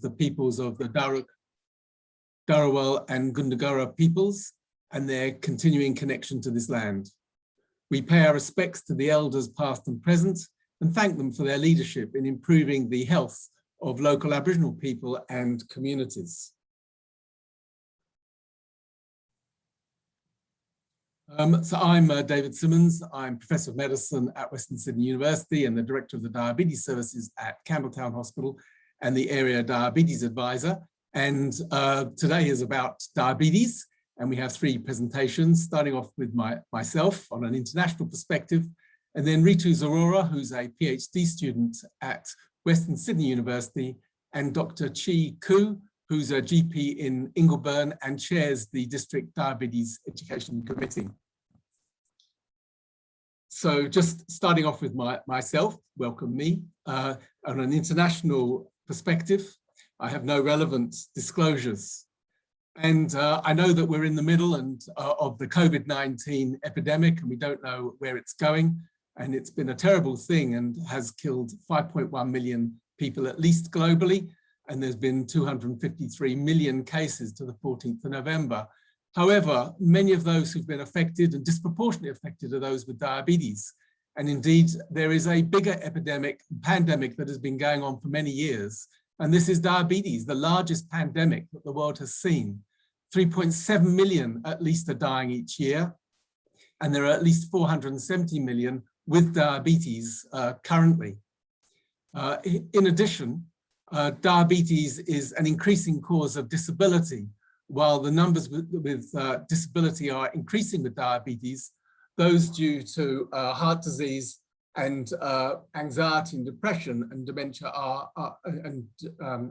the peoples of the Daruk, Darawal and Gundagara peoples and their continuing connection to this land. We pay our respects to the elders past and present and thank them for their leadership in improving the health of local Aboriginal people and communities. So I'm David Simmons. I'm Professor of Medicine at Western Sydney University and the Director of the Diabetes Services at Campbelltown Hospital and the Area Diabetes Advisor. And today is about diabetes. And we have three presentations, starting off with myself on an international perspective, and then Reetu Zarora, who's a PhD student at Western Sydney University, and Dr. Chee Khoo, who's a GP in Ingleburn and chairs the District Diabetes Education Committee. So just starting off with myself, welcome me. On an international perspective, I have no relevant disclosures. And I know that we're in the middle of the COVID-19 epidemic and we don't know where it's going. And it's been a terrible thing and has killed 5.1 million people at least globally. And there's been 253 million cases to the 14th of November. However, many of those who've been affected and disproportionately affected are those with diabetes. And indeed, there is a bigger pandemic that has been going on for many years. And this is diabetes, the largest pandemic that the world has seen. 3.7 million at least are dying each year. And there are at least 470 million with diabetes currently. In addition, diabetes is an increasing cause of disability. While the numbers with disability are increasing with diabetes, those due to heart disease and anxiety and depression and dementia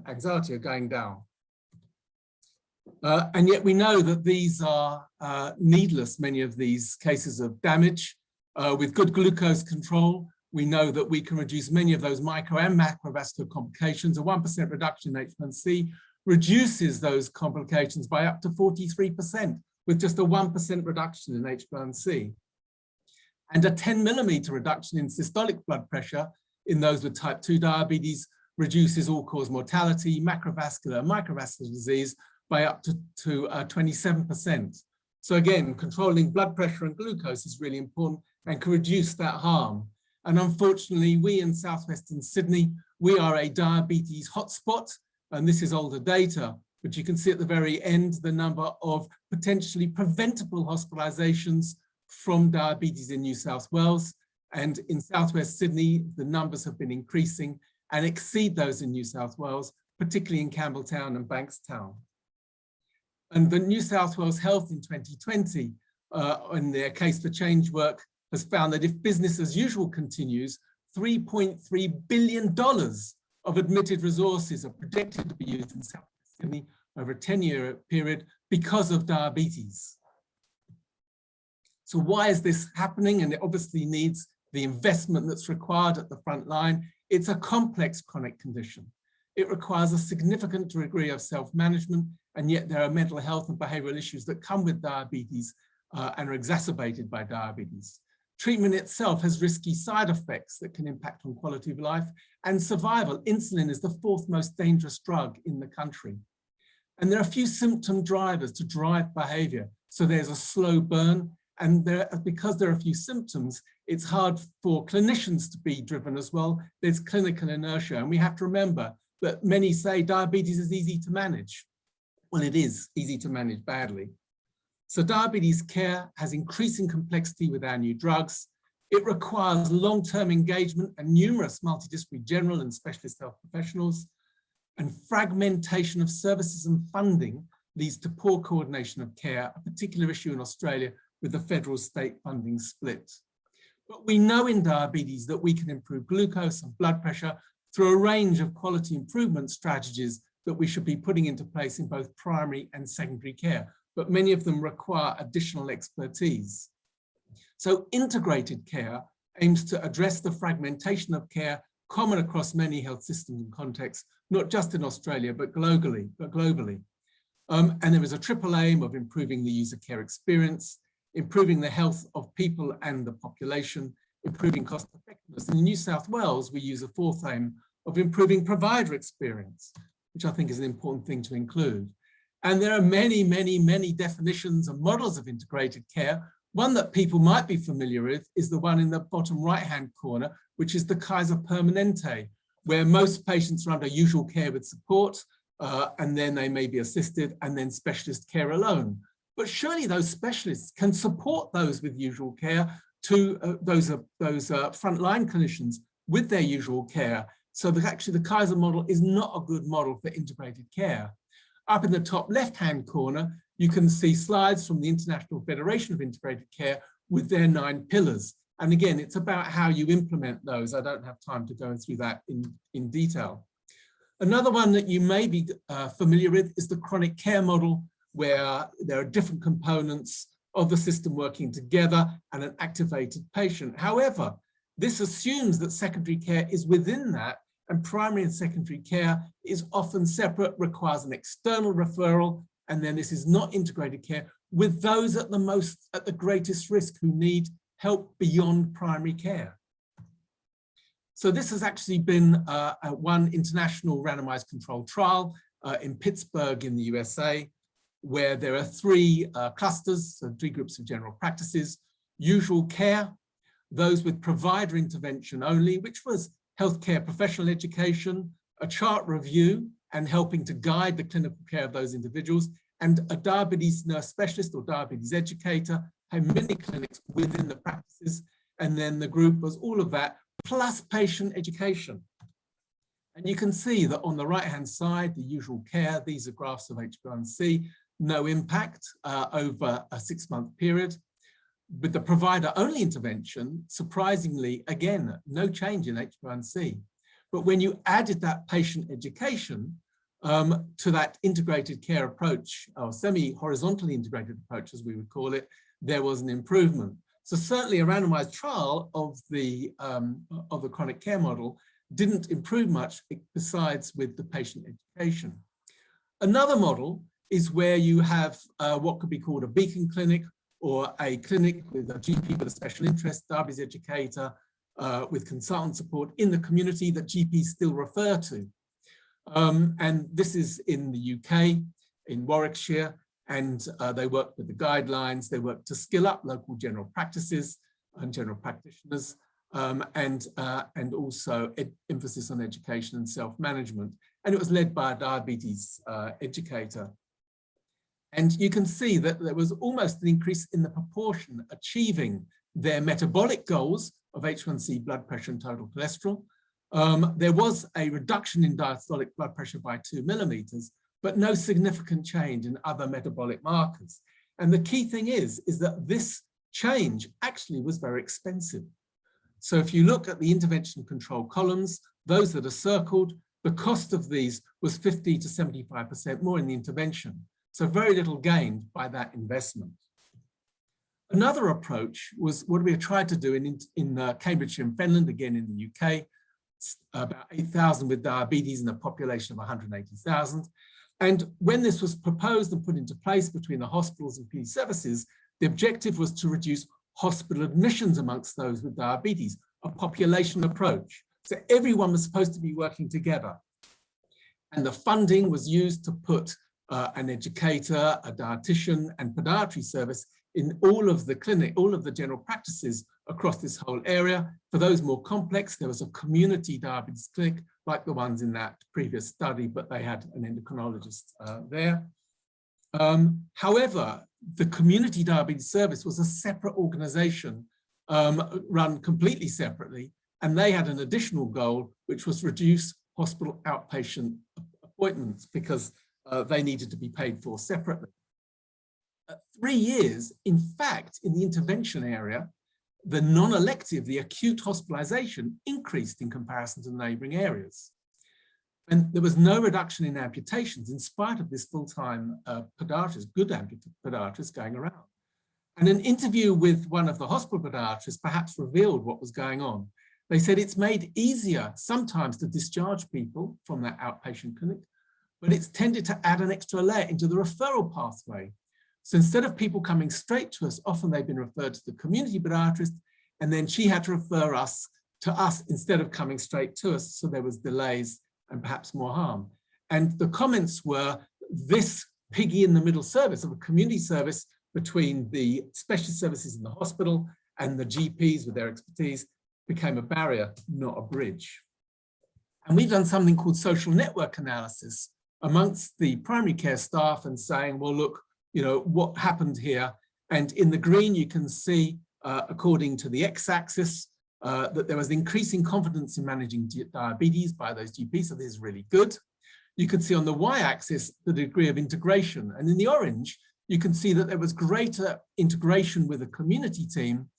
anxiety are going down. And yet we know that these are needless, many of these cases of damage. With good glucose control, we know that we can reduce many of those micro and macrovascular complications. A 1% reduction in H1C reduces those complications by up to 43% with just a 1% reduction in H1C. And a 10 millimeter reduction in systolic blood pressure in those with type 2 diabetes reduces all-cause mortality, macrovascular and microvascular disease by up to 27%. So again, controlling blood pressure and glucose is really important and can reduce that harm. And unfortunately, we in southwestern Sydney, we are a diabetes hotspot, and this is older data, but you can see at the very end the number of potentially preventable hospitalizations from diabetes in New South Wales. And in southwest Sydney, the numbers have been increasing and exceed those in New South Wales, particularly in Campbelltown and Bankstown. And the New South Wales Health in 2020, in their Case for Change work, has found that if business as usual continues, $3.3 billion of admitted resources are projected to be used in South Sydney over a 10-year period because of diabetes. So why is this happening? And it obviously needs the investment that's required at the front line. It's a complex chronic condition. It requires a significant degree of self-management, and yet there are mental health and behavioral issues that come with diabetes and are exacerbated by diabetes. Treatment itself has risky side effects that can impact on quality of life and survival. Insulin is the fourth most dangerous drug in the country. And there are a few symptom drivers to drive behavior. So there's a slow burn, and because there are a few symptoms, it's hard for clinicians to be driven as well. There's clinical inertia, and we have to remember that many say diabetes is easy to manage. Well, it is easy to manage badly. So diabetes care has increasing complexity with our new drugs. It requires long-term engagement and numerous multidisciplinary general and specialist health professionals. And fragmentation of services and funding leads to poor coordination of care, a particular issue in Australia with the federal state funding split. But we know in diabetes that we can improve glucose and blood pressure through a range of quality improvement strategies that we should be putting into place in both primary and secondary care, but many of them require additional expertise. So integrated care aims to address the fragmentation of care common across many health systems and contexts, not just in Australia, but globally. And there is a triple aim of improving the user care experience, improving the health of people and the population, improving cost effectiveness. And in New South Wales, we use a fourth aim of improving provider experience. which I think is an important thing to include. And there are many, many, many definitions and models of integrated care. One that people might be familiar with is the one in the bottom right-hand corner, which is the Kaiser Permanente, where most patients are under usual care with support, and then they may be assisted, and then specialist care alone. But surely those specialists can support those with usual care to those frontline clinicians with their usual care. So that actually the Kaiser model is not a good model for integrated care. Up in the top left-hand corner, you can see slides from the International Federation of Integrated Care with their 9 pillars. And again, it's about how you implement those. I don't have time to go through that in detail. Another one that you may be familiar with is the chronic care model, where there are different components of the system working together and an activated patient. However, this assumes that secondary care is within that, and primary and secondary care is often separate, requires an external referral, and then this is not integrated care with those at the greatest risk who need help beyond primary care. So this has actually been one international randomized controlled trial in Pittsburgh in the USA, where there are 3 clusters, so 3 groups of general practices: usual care, those with provider intervention only, which was healthcare professional education, a chart review and helping to guide the clinical care of those individuals, and a diabetes nurse specialist or diabetes educator, had many clinics within the practices, and then the group was all of that, plus patient education. And you can see that on the right-hand side, the usual care, these are graphs of HbA1c, no impact over a 6-month period. With the provider-only intervention, surprisingly, again, no change in HbA1c. But when you added that patient education to that integrated care approach, or semi-horizontally integrated approach, as we would call it, there was an improvement. So certainly a randomized trial of the chronic care model didn't improve much besides with the patient education. Another model is where you have what could be called a beacon clinic, or a clinic with a GP with a special interest, diabetes educator, with consultant support in the community that GPs still refer to. And this is in the UK, in Warwickshire, and they work with the guidelines. They work to skill up local general practices and general practitioners, and also emphasis on education and self-management. And it was led by a diabetes educator. And you can see that there was almost an increase in the proportion achieving their metabolic goals of H1C, blood pressure, and total cholesterol. There was a reduction in diastolic blood pressure by 2 millimeters, but no significant change in other metabolic markers. And the key thing is that this change actually was very expensive. So if you look at the intervention control columns, those that are circled, the cost of these was 50 to 75% more in the intervention. So very little gained by that investment. Another approach was what we had tried to do in Cambridgeshire and Fenland, again in the UK, about 8,000 with diabetes in a population of 180,000. And when this was proposed and put into place between the hospitals and PD services, the objective was to reduce hospital admissions amongst those with diabetes, a population approach. So everyone was supposed to be working together. And the funding was used to put an educator, a dietitian, and podiatry service in all of the clinic, all of the general practices across this whole area. For those more complex, there was a community diabetes clinic like the ones in that previous study, but they had an endocrinologist there. However, the community diabetes service was a separate organization run completely separately, and they had an additional goal, which was reduce hospital outpatient appointments because they needed to be paid for separately. At 3 years, in fact, in the intervention area, the non-elective, the acute hospitalization increased in comparison to the neighboring areas. And there was no reduction in amputations in spite of this full-time podiatrist, good podiatrist going around. And an interview with one of the hospital podiatrists perhaps revealed what was going on. They said it's made easier sometimes to discharge people from that outpatient clinic, but it's tended to add an extra layer into the referral pathway. So instead of people coming straight to us, often they've been referred to the community podiatrist, and then she had to refer us to us instead of coming straight to us. So there was delays and perhaps more harm. And the comments were, this piggy in the middle service of a community service between the specialist services in the hospital and the GPs with their expertise became a barrier, not a bridge. And we've done something called social network analysis amongst the primary care staff and saying, well, look, you know, what happened here? And in the green, you can see, according to the x-axis, that there was increasing confidence in managing diabetes by those GPs, so this is really good. You can see on the y-axis the degree of integration, and in the orange, you can see that there was greater integration with the community team,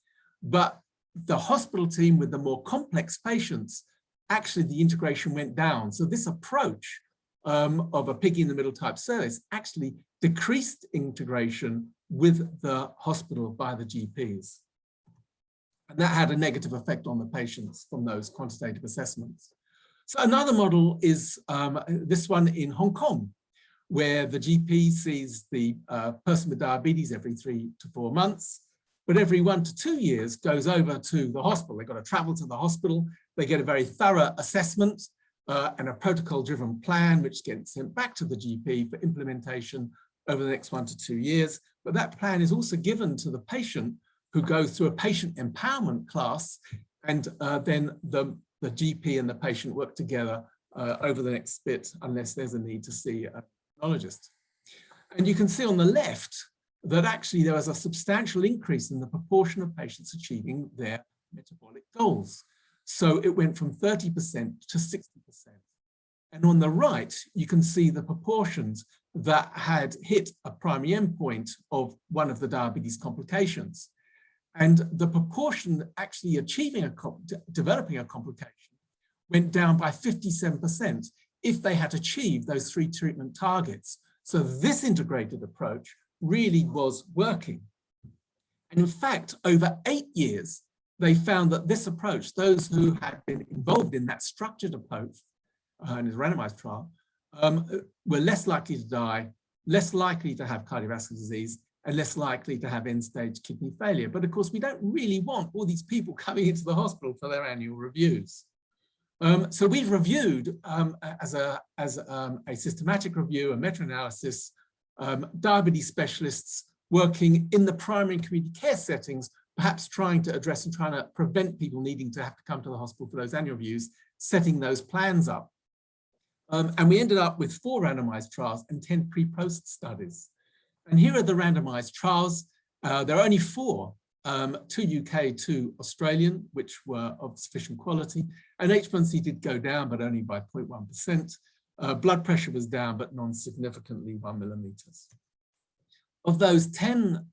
but the hospital team with the more complex patients, actually the integration went down. So this approach of a piggy in the middle type service actually decreased integration with the hospital by the GPs. And that had a negative effect on the patients from those quantitative assessments. So another model is this one in Hong Kong, where the GP sees the person with diabetes every 3 to 4 months, but every 1 to 2 years goes over to the hospital. They've got to travel to the hospital. They get a very thorough assessment and a protocol-driven plan, which gets sent back to the GP for implementation over the next 1 to 2 years. But that plan is also given to the patient, who goes through a patient empowerment class, and then the GP and the patient work together over the next bit, unless there's a need to see a neurologist. And you can see on the left that actually there was a substantial increase in the proportion of patients achieving their metabolic goals. So it went from 30% to 60%. And on the right, you can see the proportions that had hit a primary endpoint of one of the diabetes complications. And the proportion actually achieving developing a complication went down by 57% if they had achieved those 3 treatment targets. So this integrated approach really was working. And in fact, over 8 years, they found that this approach, those who had been involved in that structured approach in a randomized trial, were less likely to die, less likely to have cardiovascular disease, and less likely to have end-stage kidney failure. But of course, we don't really want all these people coming into the hospital for their annual reviews. So we've reviewed, as a systematic review, a meta-analysis, diabetes specialists working in the primary and community care settings, perhaps trying to address and trying to prevent people needing to have to come to the hospital for those annual reviews, setting those plans up. And we ended up with 4 randomized trials and 10 pre-post studies. And here are the randomized trials. There are only 4, 2 UK, 2 Australian, which were of sufficient quality. And H1C did go down, but only by 0.1%. Blood pressure was down, but non-significantly 1 millimeters. Of those 10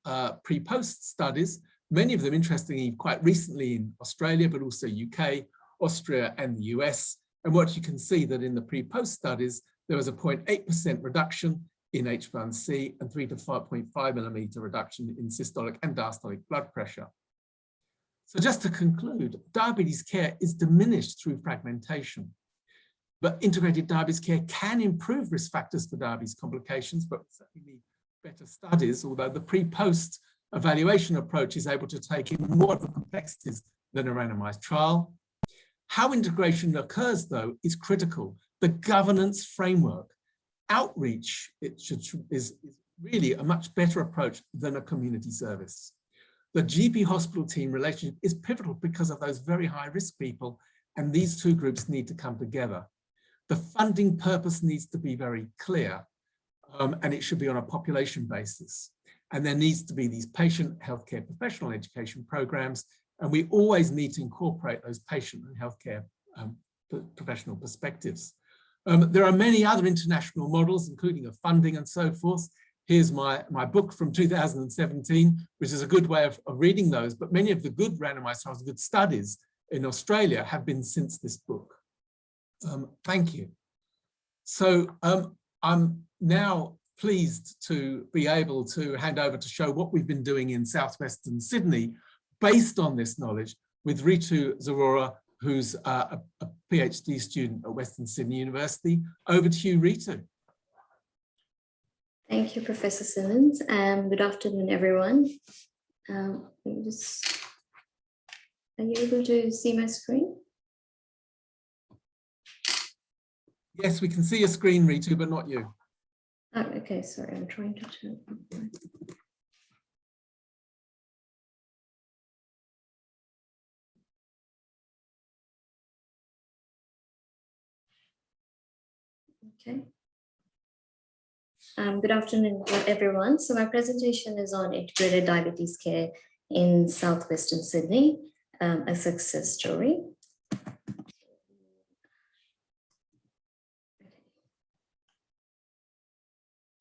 pre-post studies, many of them, interestingly, quite recently in Australia, but also UK, Austria, and the US. And what you can see that in the pre-post studies, there was a 0.8% reduction in H1C and 3 to 5.5 millimeter reduction in systolic and diastolic blood pressure. So just to conclude, diabetes care is diminished through fragmentation, but integrated diabetes care can improve risk factors for diabetes complications, but we certainly need better studies, although the pre-post evaluation approach is able to take in more of the complexities than a randomized trial. How integration occurs, though, is critical. The governance framework, outreach, is really a much better approach than a community service. The GP hospital team relationship is pivotal because of those very high risk people, and these 2 groups need to come together. The funding purpose needs to be very clear, and it should be on a population basis. And there needs to be these patient healthcare professional education programs, and we always need to incorporate those patient and healthcare professional perspectives. There are many other international models, including of funding and so forth. Here's my book from 2017, which is a good way of reading those, but many of the good randomized trials, good studies in Australia have been since this book. Thank you. So I'm now pleased to be able to hand over to show what we've been doing in southwestern Sydney based on this knowledge with Reetu Zarora, who's a PhD student at Western Sydney University. Over to you, Reetu. Thank you, Professor Simmons, and good afternoon, everyone. Are you able to see my screen? Yes, we can see your screen, Reetu, but not you. Oh, okay, sorry, I'm trying to turn. Okay. Good afternoon, everyone. So my presentation is on integrated diabetes care in Southwestern Sydney, a success story.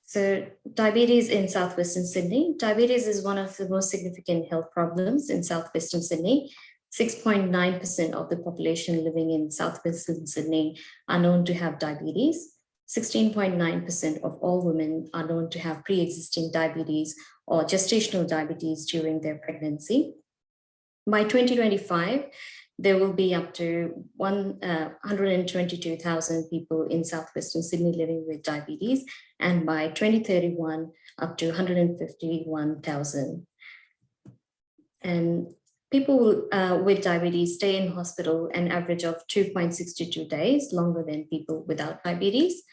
So diabetes in Southwestern Sydney. Diabetes is one of the most significant health problems in Southwestern Sydney. 6.9% of the population living in Southwestern Sydney are known to have diabetes. 16.9% of all women are known to have pre-existing diabetes or gestational diabetes during their pregnancy. By 2025, there will be up to 122,000 people in Southwestern Sydney living with diabetes, and by 2031, up to 151,000. And people with diabetes stay in hospital an average of 2.62 days longer than people without diabetes.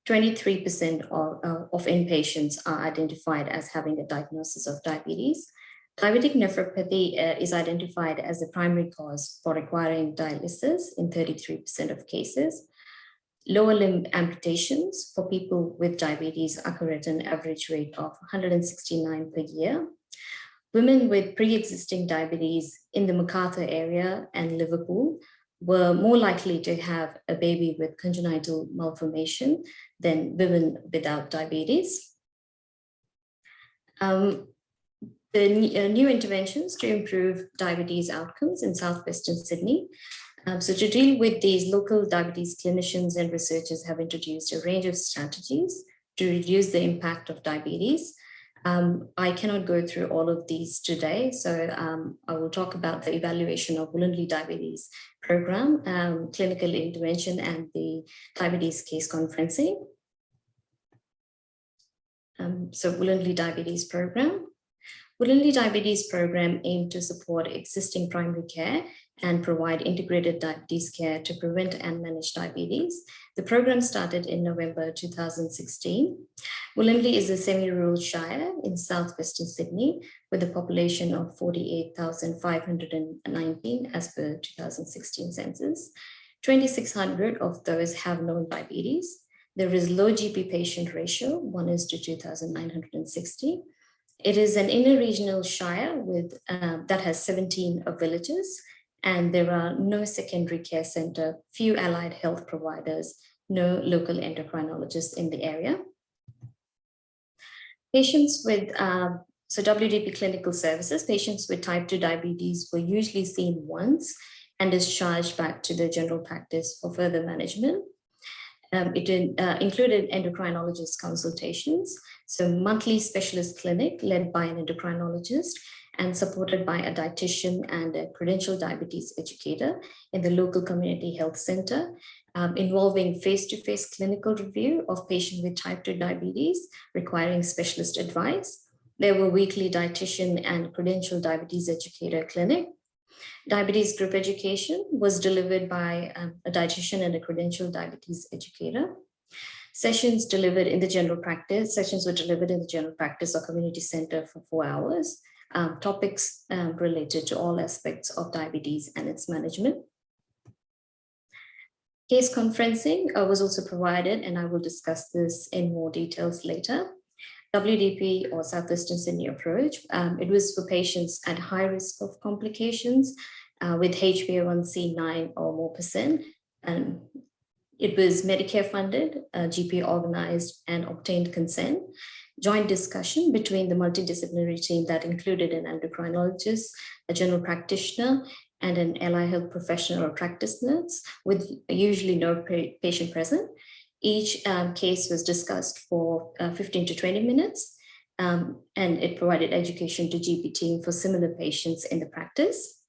23% of inpatients are identified as having a diagnosis of diabetes. Diabetic nephropathy is identified as the primary cause for requiring dialysis in 33% of cases. Lower limb amputations for people with diabetes occur at an average rate of 169 per year. Women with pre-existing diabetes in the Macarthur area and Liverpool were more likely to have a baby with congenital malformation than women without diabetes. The new interventions to improve diabetes outcomes in Southwestern Sydney. So to deal with these, local diabetes clinicians and researchers have introduced a range of strategies to reduce the impact of diabetes. I cannot go through all of these today, so I will talk about the evaluation of voluntary diabetes program, clinical intervention, and the diabetes case conferencing. So voluntary diabetes program. Voluntary diabetes program aimed to support existing primary care and provide integrated diabetes care to prevent and manage diabetes. The program started in November 2016. Wollongong is a semi-rural shire in southwestern Sydney with a population of 48,519 as per 2016 census. 2,600 of those have known diabetes. There is low GP patient ratio, 1:2,960. It is an inner regional shire with that has 17 villages, and there are no secondary care center, few allied health providers, no local endocrinologists in the area. Patients with, so WDP clinical services, patients with type 2 diabetes were usually seen once and discharged back to the general practice for further management. It included endocrinologist consultations, so monthly specialist clinic led by an endocrinologist and supported by a dietitian and a credentialed diabetes educator in the local community health center, involving face-to-face clinical review of patients with type 2 diabetes requiring specialist advice. There were weekly dietitian and credentialed diabetes educator clinic. Diabetes group education was delivered by a dietitian and a credentialed diabetes educator. Sessions delivered in the general practice, sessions were delivered in the general practice or community center for 4 hours. Topics related to all aspects of diabetes and its management. Case conferencing was also provided, and I will discuss this in more details later. WDP or Southwestern Sydney approach, it was for patients at high risk of complications with HbA1c 9 or more %. And it was Medicare funded, GP organized and obtained consent. Joint discussion between the multidisciplinary team that included an endocrinologist, a general practitioner, and an allied health professional or practice nurse with usually no patient present. Each case was discussed for 15 to 20 minutes, and it provided education to GP team for similar patients in the practice.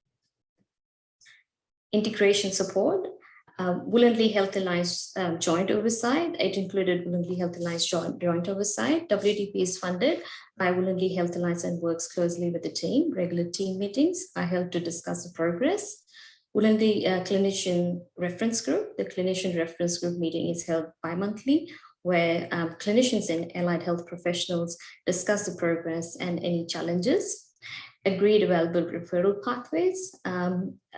Integration support. Wollongong Health Alliance joint oversight. It included Wollongong Health Alliance joint oversight. WDP is funded by Wollongong Health Alliance and works closely with the team. Regular team meetings are held to discuss the progress. Wollongong Clinician Reference Group. The Clinician Reference Group meeting is held bi-monthly, where clinicians and allied health professionals discuss the progress and any challenges, agreed available referral pathways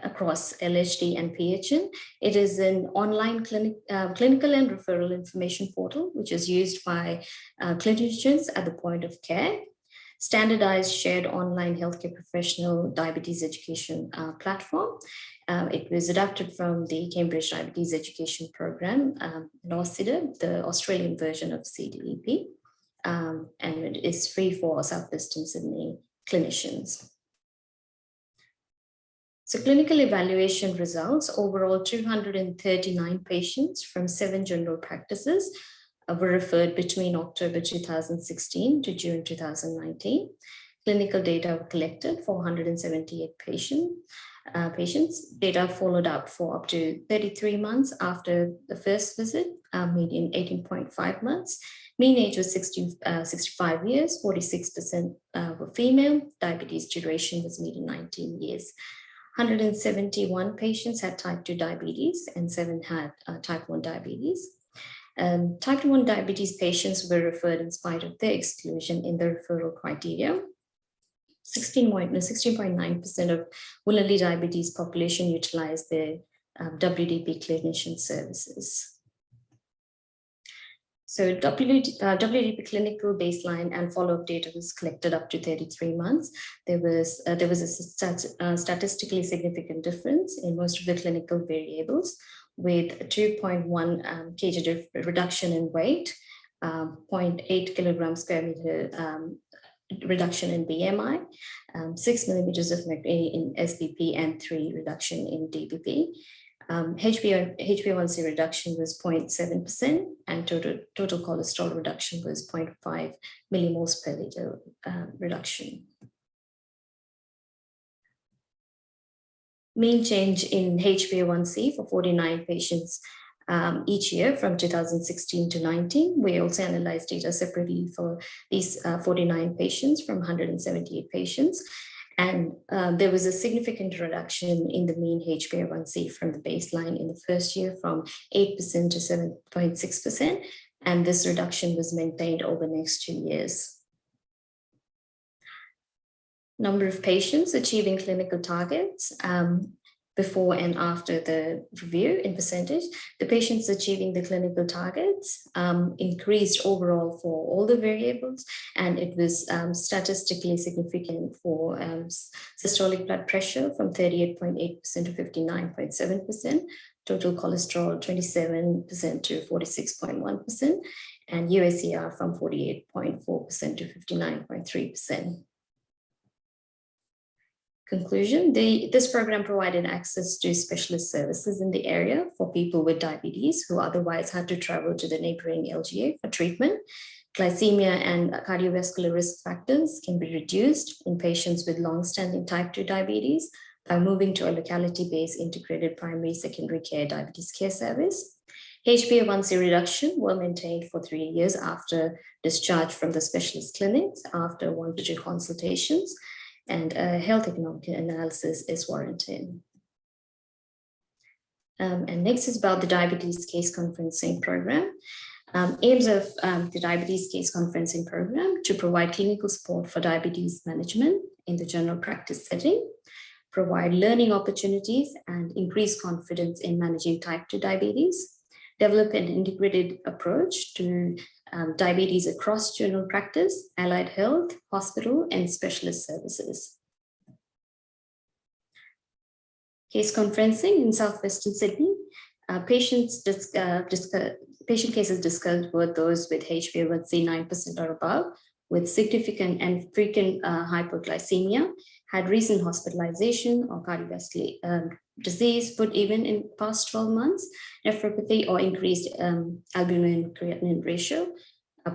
across LHD and PHN. It is an online clinical and referral information portal, which is used by clinicians at the point of care. Standardized shared online healthcare professional diabetes education platform. It was adapted from the Cambridge Diabetes Education Program, NOCIDA, the Australian version of CDEP, and it is free for Southwestern Sydney clinicians. So clinical evaluation results, overall 239 patients from 7 general practices were referred between October 2016 to June 2019. Clinical data were collected for 178 patients. Data followed up for up to 33 months after the first visit, median 18.5 months. Mean age was 65 years, 46% were female. Diabetes duration was median 19 years. 171 patients had type 2 diabetes and 7 had type 1 diabetes. Type 1 diabetes patients were referred in spite of their exclusion in the referral criteria. 16.9% of Wollongong diabetes population utilized their WDP clinician services. So WDP clinical baseline and follow-up data was collected up to 33 months. There was a statistically significant difference in most of the clinical variables, with 2.1 kg reduction in weight, 0.8 kilograms square meter reduction in BMI, 6 millimeters of mercury in SBP, and 3 reduction in DBP. HbA1c reduction was 0.7%, and total cholesterol reduction was 0.5 millimoles per liter reduction. Mean change in HbA1c for 49 patients each year from 2016 to 19. We also analyzed data separately for these 49 patients from 178 patients. And there was a significant reduction in the mean HbA1c from the baseline in the first year from 8% to 7.6%. And this reduction was maintained over the next 2 years. Number of patients achieving clinical targets before and after the review in percentage. The patients achieving the clinical targets increased overall for all the variables, and it was statistically significant for systolic blood pressure from 38.8% to 59.7%, total cholesterol 27% to 46.1%, and UACR from 48.4% to 59.3%. Conclusion, this program provided access to specialist services in the area for people with diabetes who otherwise had to travel to the neighboring LGA for treatment. Glycemia and cardiovascular risk factors can be reduced in patients with long-standing type 2 diabetes by moving to a locality-based integrated primary secondary care diabetes care service. HbA1c reduction were maintained for 3 years after discharge from the specialist clinics after 1 to 2 consultations, and a health economic analysis is warranted. And next is about the diabetes case conferencing program. Aims of the diabetes case conferencing program to provide clinical support for diabetes management in the general practice setting, provide learning opportunities and increase confidence in managing type 2 diabetes, develop an integrated approach to diabetes across general practice, allied health, hospital, and specialist services. Case conferencing in Southwestern Sydney. Patient cases discussed were those with HbA1c 9% or above, with significant and frequent hypoglycemia, had recent hospitalization or cardiovascular disease, but even in past 12 months, nephropathy or increased albumin creatinine ratio,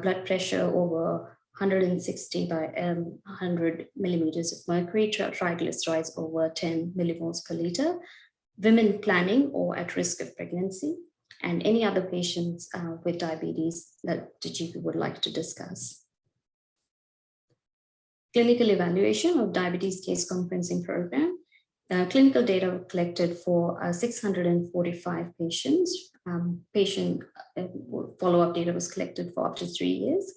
blood pressure over 160 by 100 millimeters of mercury, triglycerides over 10 millimoles per liter, women planning or at risk of pregnancy, and any other patients with diabetes that the GP would like to discuss. Clinical evaluation of diabetes case conferencing program. Clinical data were collected for 645 patients. Patient follow-up data was collected for up to 3 years.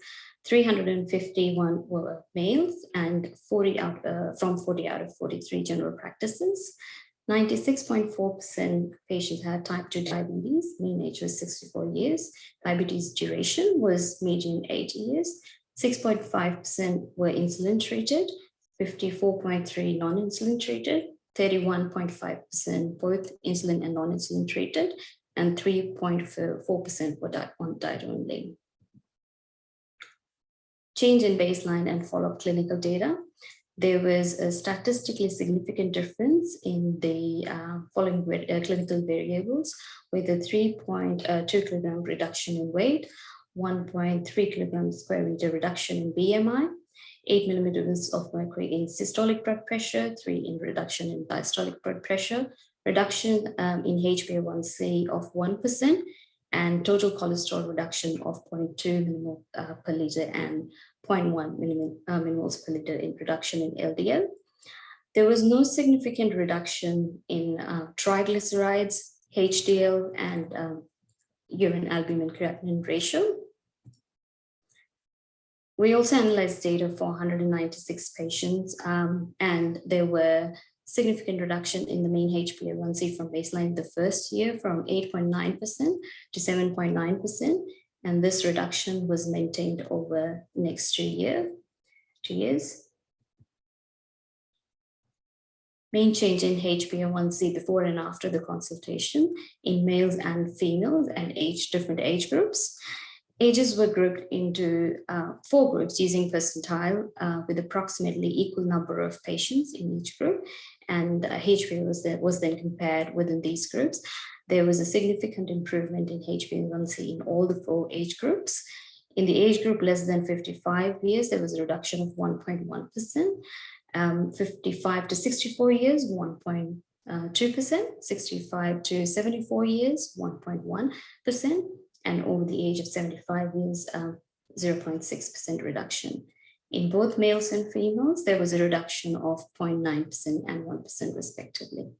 351 were males and 40 out of 43 general practices. 96.4% patients had type 2 diabetes, mean age was 64 years. Diabetes duration was median 8 years. 6.5% were insulin treated, 54.3% non-insulin treated, 31.5% both insulin and non-insulin treated, and 3.4% were on diet only. Change in baseline and follow-up clinical data. There was a statistically significant difference in the following clinical variables, with a 3.2 kilogram reduction in weight, 1.3 kilograms square meter reduction in BMI, 8 millimeters of mercury in systolic blood pressure, 3 in reduction in diastolic blood pressure, reduction in HbA1c of 1%, and total cholesterol reduction of 0.2 millimole per liter and 0.1 millimoles per liter in reduction in LDL. There was no significant reduction in triglycerides, HDL, and urine albumin creatinine ratio. We also analyzed data for 196 patients, and there were significant reduction in the mean HbA1c from baseline the first year from 8.9% to 7.9%. And this reduction was maintained over the next 2 years. Main change in HbA1c before and after the consultation in males and females and different age groups. Ages were grouped into 4 groups using percentile with approximately equal number of patients in each group, and HbA was then compared within these groups. There was a significant improvement in HbA1c in all the 4 age groups. In the age group less than 55 years, there was a reduction of 1.1%. 55 to 64 years, 1.2%. 65 to 74 years, 1.1%. And over the age of 75 years, 0.6% reduction. In both males and females, there was a reduction of 0.9% and 1% respectively.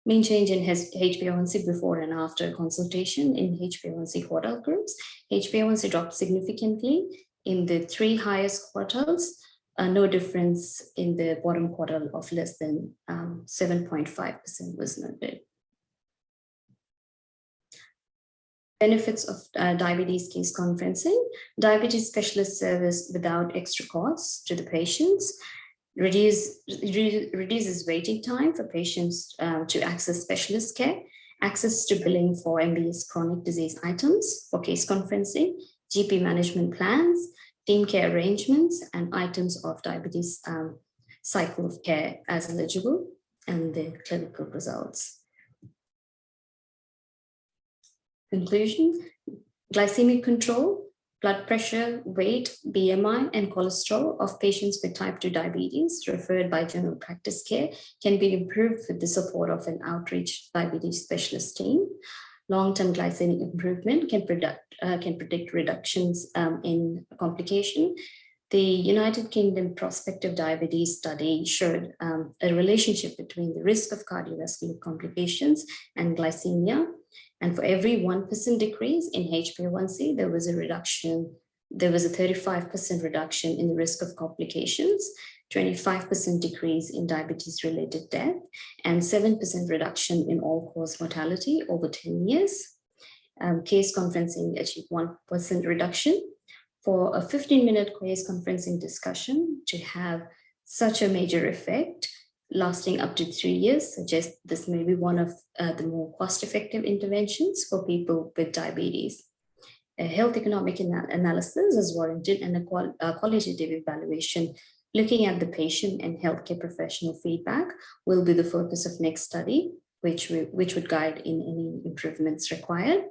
Mean change in HbA1c before and after consultation in HbA1c quartile groups. HbA1c dropped significantly in the 3 highest quartiles, no difference in the bottom quartile of less than 7.5% was noted. Benefits of diabetes case conferencing. Diabetes specialist service without extra costs to the patients. Reduces waiting time for patients to access specialist care. Access to billing for MBS chronic disease items for case conferencing. GP management plans. Team care arrangements and items of diabetes cycle of care as eligible, and the clinical results. Conclusion, glycemic control, blood pressure, weight, BMI, and cholesterol of patients with type 2 diabetes referred by general practice care can be improved with the support of an outreach diabetes specialist team. Long-term glycemic improvement can predict reductions in complication. The United Kingdom prospective diabetes study showed a relationship between the risk of cardiovascular complications and glycemia. And for every 1% decrease in HbA1c, there was a 35% reduction in the risk of complications, 25% decrease in diabetes-related death, and 7% reduction in all-cause mortality over 10 years. Case conferencing achieved 1% reduction. For a 15-minute case conferencing discussion to have such a major effect lasting up to 3 years suggests this may be one of the more cost-effective interventions for people with diabetes. A health economic analysis is warranted, and a qualitative evaluation looking at the patient and healthcare professional feedback will be the focus of next study, which would guide in any improvements required.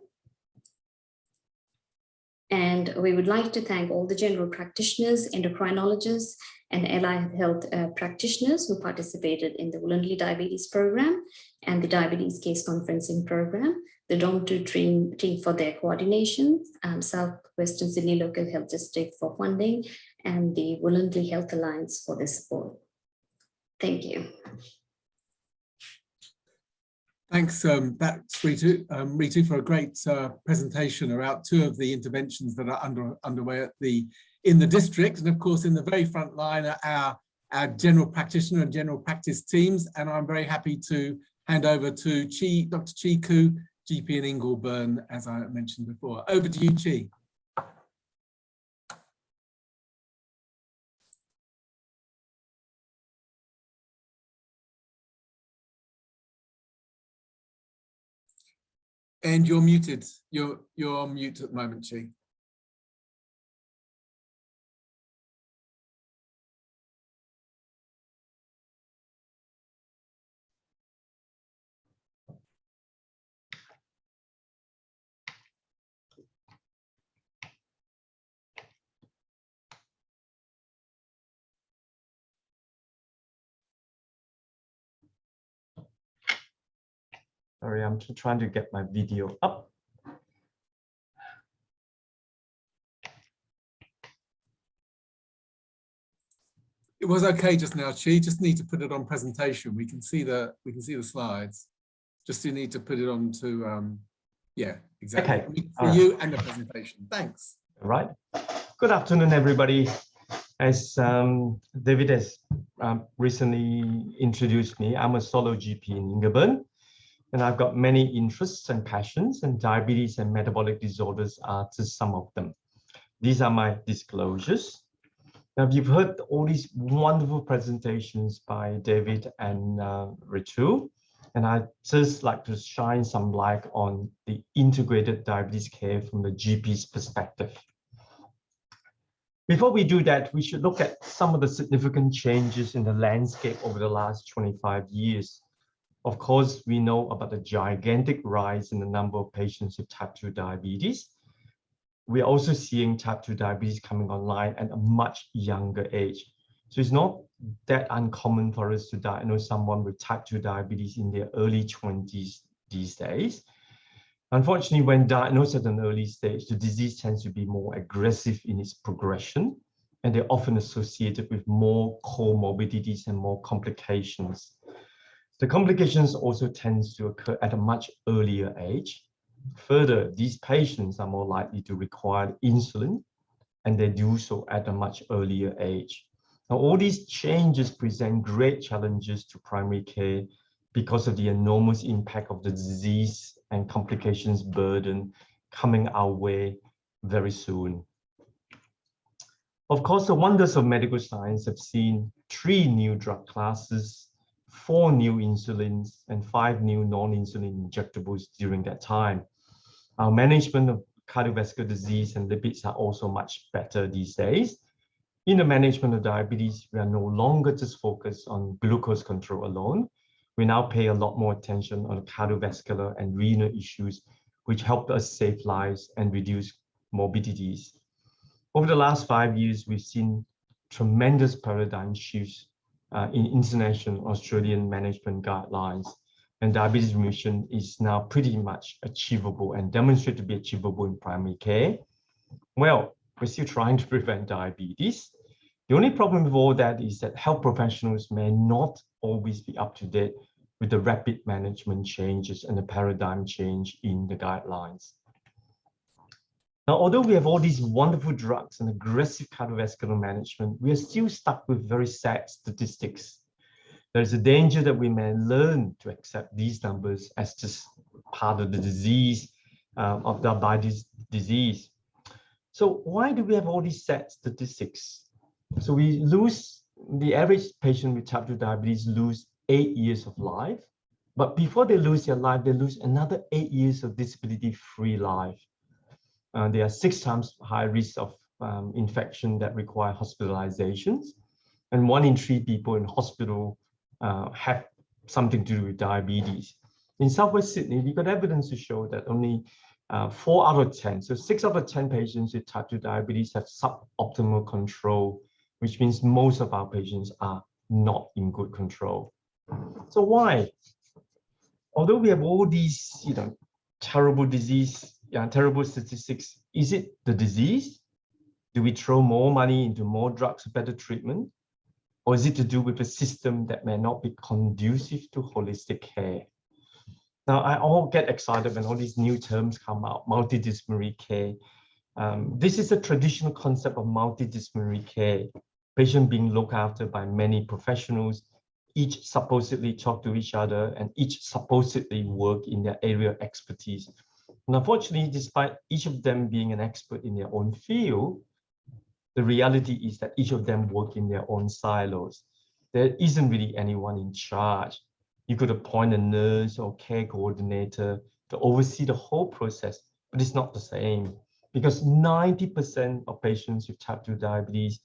And we would like to thank all the general practitioners, endocrinologists, and allied health practitioners who participated in the voluntary diabetes program and the diabetes case conferencing program, the DOM2 team for their coordination, Southwestern Sydney Local Health District for funding, and the Voluntary Health Alliance for their support. Thank you. Thanks, that's Reetu, for a great presentation about two of the interventions that are underway in the district, and of course in the very front line are our general practitioner and general practice teams. And I'm very happy to hand over to Chee, Dr. Chee Khoo, GP in Ingleburn, as I mentioned before. Over to you, Chee. And you're muted. You're on mute at the moment, Chee. Sorry, I'm trying to get my video up. It was okay just now, Chee. Just need to put it on presentation. We can see the slides. Just you need to put it on to yeah, exactly. Okay. For you and the presentation. Thanks. All right. Good afternoon, everybody. As David has recently introduced me, I'm a solo GP in Ingleburn, and I've got many interests and passions, and diabetes and metabolic disorders are just some of them. These are my disclosures. Now, you've heard all these wonderful presentations by David and Reetu, and I'd just like to shine some light on the integrated diabetes care from the GP's perspective. Before we do that, we should look at some of the significant changes in the landscape over the last 25 years. Of course, we know about the gigantic rise in the number of patients with type 2 diabetes. We are also seeing type 2 diabetes coming online at a much younger age. So it's not that uncommon for us to diagnose someone with type 2 diabetes in their early 20s these days. Unfortunately, when diagnosed at an early stage, the disease tends to be more aggressive in its progression, and they're often associated with more comorbidities and more complications. The complications also tend to occur at a much earlier age. Further, these patients are more likely to require insulin, and they do so at a much earlier age. Now, all these changes present great challenges to primary care because of the enormous impact of the disease and complications burden coming our way very soon. Of course, the wonders of medical science have seen 3 new drug classes, 4 new insulins, and 5 new non-insulin injectables during that time. Our management of cardiovascular disease and lipids are also much better these days. In the management of diabetes, we are no longer just focused on glucose control alone. We now pay a lot more attention on cardiovascular and renal issues, which help us save lives and reduce morbidities. Over the last 5 years, we've seen tremendous paradigm shifts in international Australian management guidelines, and diabetes remission is now pretty much achievable and demonstrated to be achievable in primary care. Well, we're still trying to prevent diabetes. The only problem with all that is that health professionals may not always be up to date with the rapid management changes and the paradigm change in the guidelines. Now, although we have all these wonderful drugs and aggressive cardiovascular management, we are still stuck with very sad statistics. There is a danger that we may learn to accept these numbers as just part of the disease, of the diabetes disease. So why do we have all these sad statistics? So the average patient with type 2 diabetes lose 8 years of life, but before they lose their life, they lose another 8 years of disability-free life. They are 6 times higher risk of infection that require hospitalizations, and 1 in 3 people in hospital have something to do with diabetes. In Southwest Sydney, we got evidence to show that only 4 out of 10, so 6 out of 10 patients with type 2 diabetes have suboptimal control, which means most of our patients are not in good control. So why? Although we have all these, terrible disease, terrible statistics, is it the disease? Do we throw more money into more drugs, better treatment? Or is it to do with a system that may not be conducive to holistic care? Now, I all get excited when all these new terms come out, multidisciplinary care. This is a traditional concept of multidisciplinary care, patient being looked after by many professionals, each supposedly talk to each other and each supposedly work in their area of expertise. And unfortunately, despite each of them being an expert in their own field, the reality is that each of them work in their own silos. There isn't really anyone in charge. You could appoint a nurse or care coordinator to oversee the whole process, but it's not the same because 90% of patients with type 2 diabetes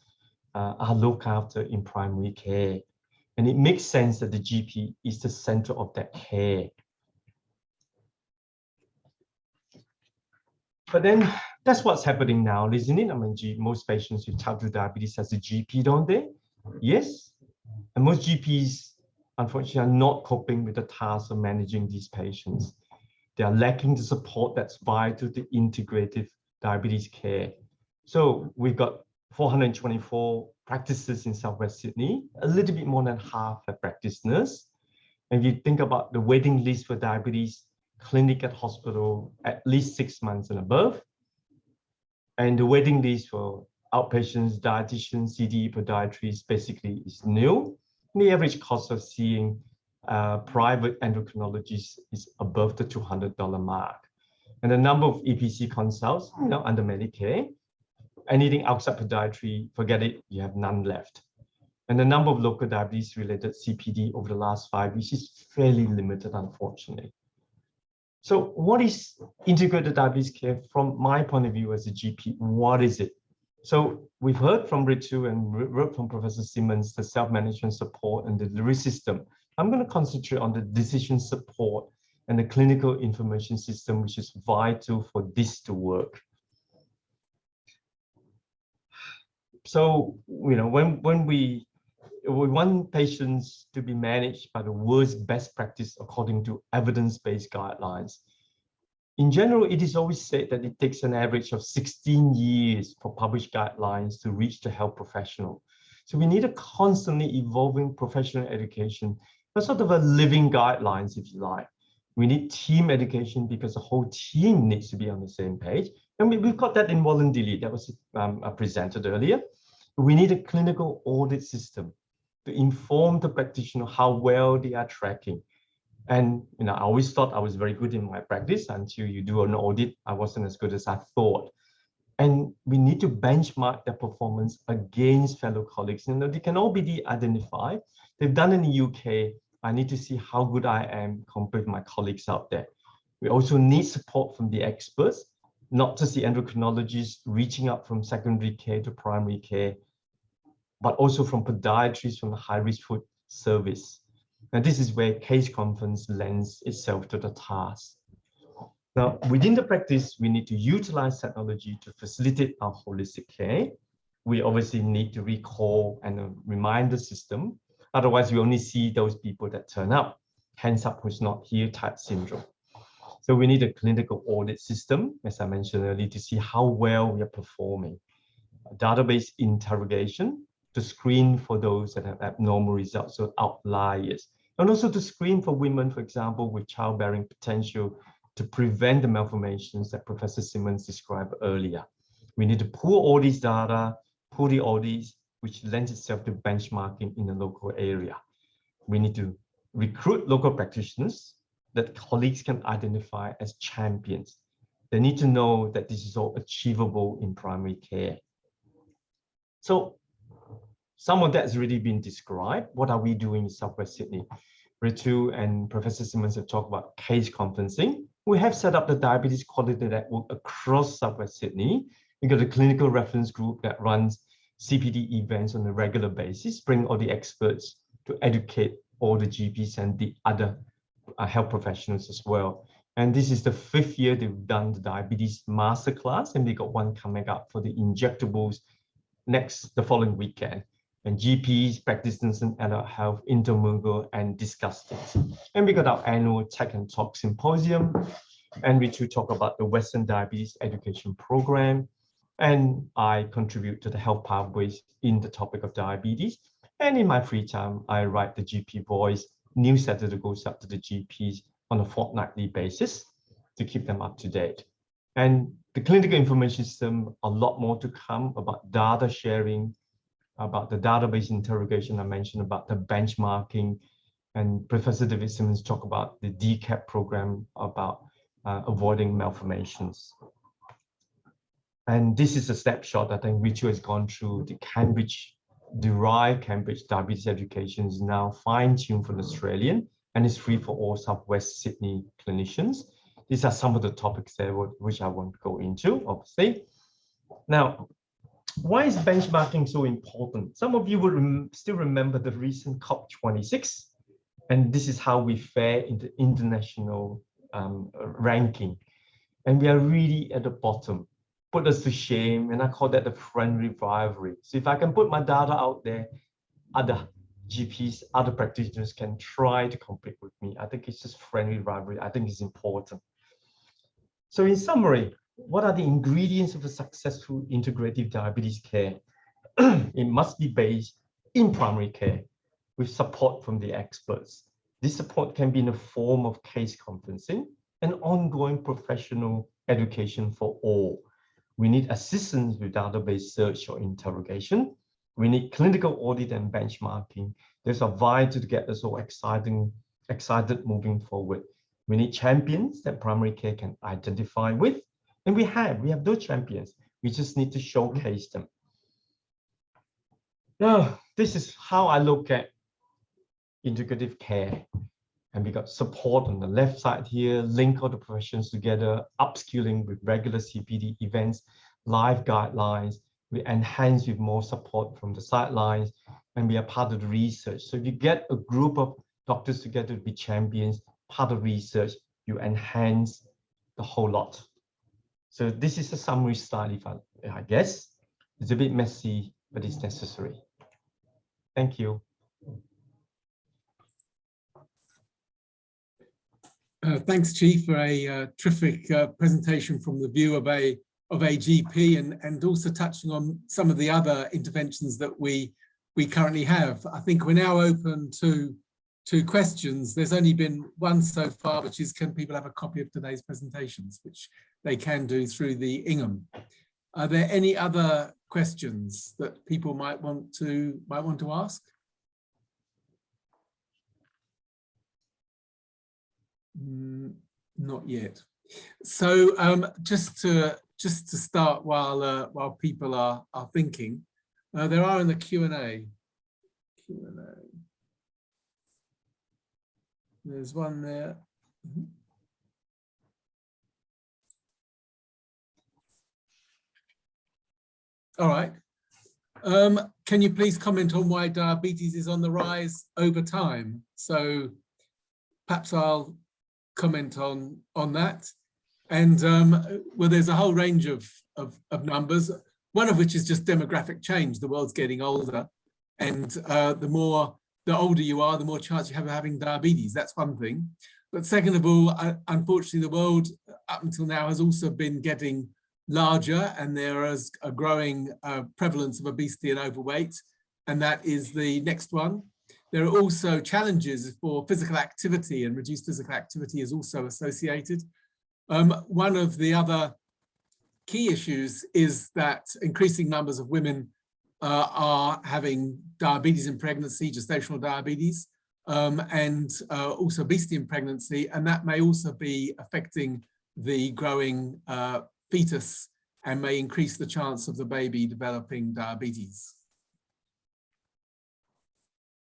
are looked after in primary care. And it makes sense that the GP is the center of that care. But then that's what's happening now, isn't it? I mean, most patients with type 2 diabetes has a GP, don't they? Yes. And most GPs, unfortunately, are not coping with the task of managing these patients. They are lacking the support that's vital to integrative diabetes care. So we've got 424 practices in Southwest Sydney, a little bit more than half are practice nurse. And if you think about the waiting list for diabetes clinic at hospital, at least 6 months and above. And the waiting list for outpatients, dietitians, CDE podiatrists basically is nil. The average cost of seeing private endocrinologists is above the $200 mark. And the number of EPC consults, under Medicare, anything outside podiatry, forget it, you have none left. And the number of local diabetes-related CPD over the last 5 years is fairly limited, unfortunately. So what is integrated diabetes care from my point of view as a GP? What is it? So we've heard from Reetu and heard from Professor Simmons, the self-management support and the delivery system. I'm going to concentrate on the decision support and the clinical information system, which is vital for this to work. So, when we want patients to be managed by the world's best practice according to evidence-based guidelines. In general, it is always said that it takes an average of 16 years for published guidelines to reach the health professional. So we need a constantly evolving professional education, but sort of a living guidelines, if you like. We need team education because the whole team needs to be on the same page. And we've got that in voluntarily, that was presented earlier. We need a clinical audit system to inform the practitioner how well they are tracking. And I always thought I was very good in my practice until you do an audit. I wasn't as good as I thought. And we need to benchmark their performance against fellow colleagues. They can all be de-identified. They've done in the UK. I need to see how good I am compared to my colleagues out there. We also need support from the experts, not just the endocrinologists reaching up from secondary care to primary care, but also from podiatrists from the high-risk food service. And this is where case conference lends itself to the task. Now, within the practice, we need to utilize technology to facilitate our holistic care. We obviously need to recall and remind the system. Otherwise, we only see those people that turn up, hands up who's not here type syndrome. So we need a clinical audit system, as I mentioned earlier, to see how well we are performing. A database interrogation to screen for those that have abnormal results, so outliers. And also to screen for women, for example, with childbearing potential to prevent the malformations that Professor Simmons described earlier. We need to pull all these data, pull the audits, which lends itself to benchmarking in the local area. We need to recruit local practitioners that colleagues can identify as champions. They need to know that this is all achievable in primary care. So some of that has already been described. What are we doing in Southwest Sydney? Reetu and Professor Simmons have talked about case conferencing. We have set up the Diabetes Quality Network across Southwest Sydney. We've got a clinical reference group that runs CPD events on a regular basis, bring all the experts to educate all the GPs and the other health professionals as well. And this is the 5th year they've done the diabetes masterclass, and we got one coming up for the injectables the following weekend. And GPs, practitioners in adult health intermingle and discuss things. And we got our annual Tech and Talk Symposium, and we talk about the Western Diabetes Education Program. And I contribute to the health pathways in the topic of diabetes. And in my free time, I write the GP Voice newsletter that goes up to the GPs on a fortnightly basis to keep them up to date. And the clinical information system, a lot more to come about data sharing, about the database interrogation I mentioned, about the benchmarking, and Professor David Simmons talked about the DCAP program about avoiding malformations. And this is a snapshot. I think Reetu has gone through the derived Cambridge diabetes education is now fine-tuned for the Australian and is free for all Southwest Sydney clinicians. These are some of the topics there which I won't go into, obviously. Now, why is benchmarking so important? Some of you would still remember the recent COP26, and this is how we fare in the international ranking. And we are really at the bottom. Put us to shame, and I call that the friendly rivalry. So if I can put my data out there, other GPs, other practitioners can try to compete with me. I think it's just friendly rivalry. I think it's important. So in summary, what are the ingredients of a successful integrative diabetes care? It must be based in primary care with support from the experts. This support can be in the form of case conferencing and ongoing professional education for all. We need assistance with database search or interrogation. We need clinical audit and benchmarking. These are vital to get us all excited moving forward. We need champions that primary care can identify with. And we have those champions. We just need to showcase them. Now, this is how I look at integrative care. And we got support on the left side here, link all the professions together, upskilling with regular CPD events, live guidelines. We enhance with more support from the sidelines, and we are part of the research. So if you get a group of doctors together to be champions, part of research, you enhance the whole lot. So this is a summary slide, I guess. It's a bit messy, but it's necessary. Thank you. Thanks, Chee, for a terrific presentation from the view of a GP, and also touching on some of the other interventions that we currently have. I think we're now open to questions. There's only been one so far, which is, can people have a copy of today's presentations, which they can do through the Ingham. Are there any other questions that people might want to ask? Not yet. So just to start while people are thinking, there are in the Q&A. There's one there. All right. Can you please comment on why diabetes is on the rise over time? So perhaps I'll comment on that. And well, there's a whole range of numbers, one of which is just demographic change. The world's getting older, and the older you are, the more chance you have of having diabetes. That's one thing. But second of all, unfortunately, the world up until now has also been getting larger, and there is a growing prevalence of obesity and overweight, and that is the next one. There are also challenges for physical activity, and reduced physical activity is also associated. One of the other key issues is that increasing numbers of women are having diabetes in pregnancy, gestational diabetes, and also obesity in pregnancy, and that may also be affecting the growing fetus and may increase the chance of the baby developing diabetes.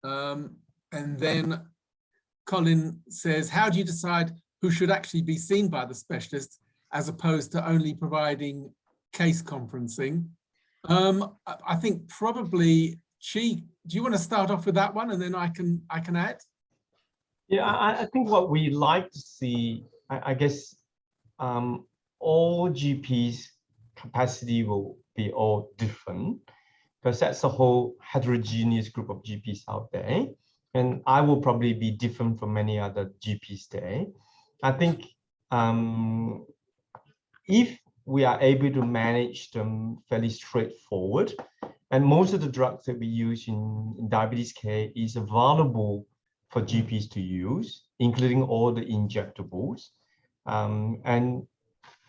And then Colin says, how do you decide who should actually be seen by the specialist as opposed to only providing case conferencing? I think probably, Chee, do you want to start off with that one, and then I can add? Yeah, I think what we like to see, I guess, all GPs' capacity will be all different, because that's a whole heterogeneous group of GPs out there. And I will probably be different from many other GPs there. I think if we are able to manage them fairly straightforward, And most of the drugs that we use in diabetes care is available for GPs to use, including all the injectables. And